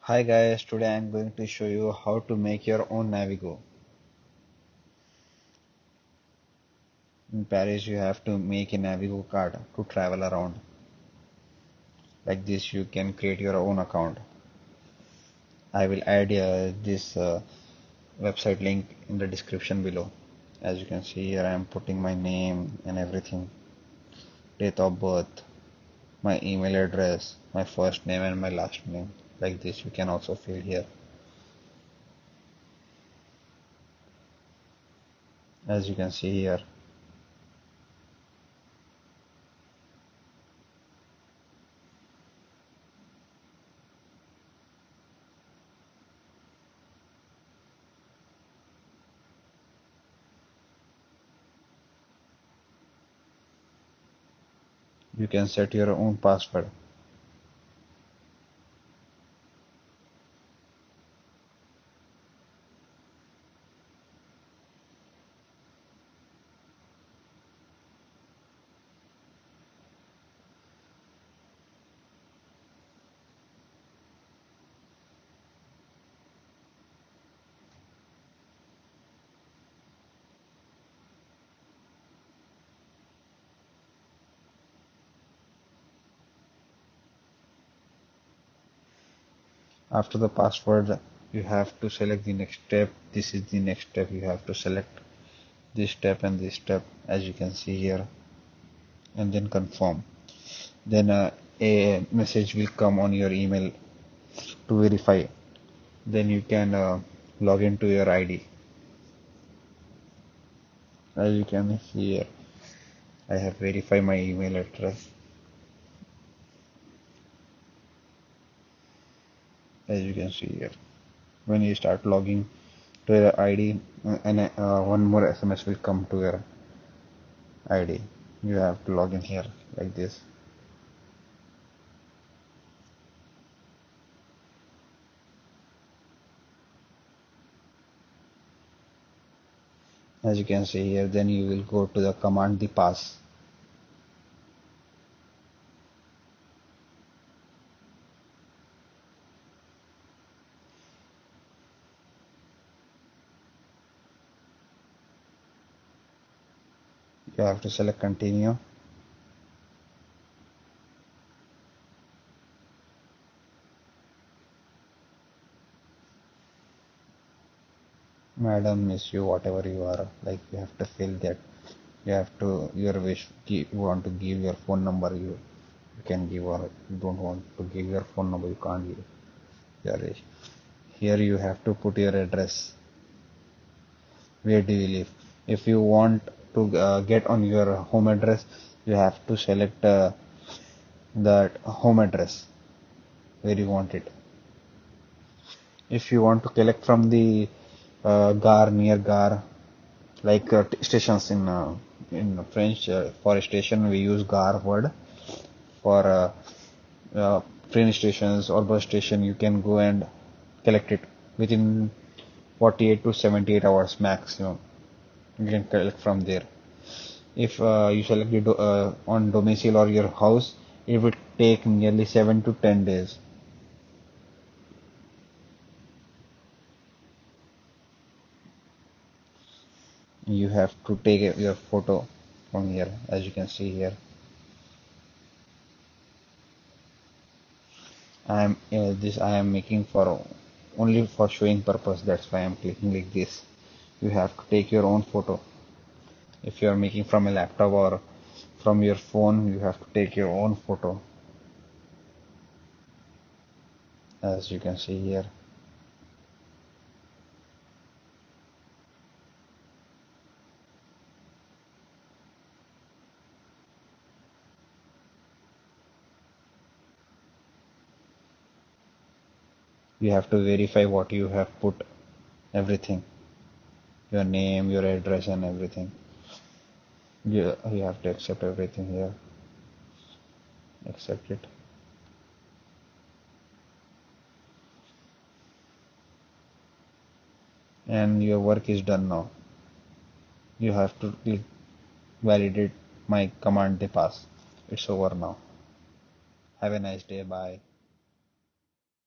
Hi guys, today I am going to show you how to make your own navigo. In Paris you have to make a navigo card to travel around. Like this you can create your own account. I will add this website link in the description below. As you can see here I am putting my name and everything, date of birth, my email address, my first name and my last name. Like this you can also fill here. As you can see here. You can set your own password. After the password, you have to select the next step. This is the next step. You have to select this step and this step, as you can see here, and then confirm. Then a message will come on your email to verify. Then you can log into your ID. As you can see here, I have verified my email address. As you can see here, when you start logging to your ID, and one more SMS will come to your ID. You have to log in here like this. As you can see here, then you will go to the command the pass. You have to select continue. Madam, miss you, whatever you are, like you have to fill that. You have to your wish. You want to give your phone number, you can give, or you don't want to give your phone number, you can't give your wish. Here you have to put your address. Where do you live? If you want to get on your home address, you have to select that home address where you want it. If you want to collect from the gar, near gar, like stations in French, for station we use gar word. For train stations or bus station you can go and collect it within 48 to 78 hours maximum. You can collect from there. If you select it on domicile or your house, it will take nearly 7 to 10 days. You have to take your photo from here. As you can see here, I am making for only for showing purpose. That's why I'm clicking like this. You have to take your own photo. If you are making from a laptop or from your phone, you have to take your own photo. As you can see here, you have to verify what you have put, everything, your name, your address and everything. You have to accept everything here. Accept it. And your work is done now. You have to validate my command they pass. It's over now. Have a nice day. Bye.